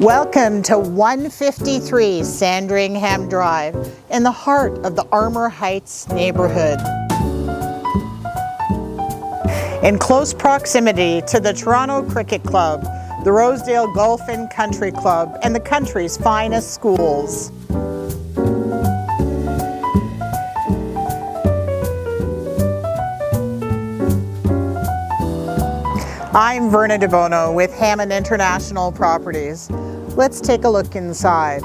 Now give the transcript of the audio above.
Welcome to 153 Sandringham Drive in the heart of the Armour Heights neighborhood. In close proximity to the Toronto Cricket Club, the Rosedale Golf and Country Club, and the country's finest schools. I'm Verna DeBono with Hammond International Properties. Let's take a look inside.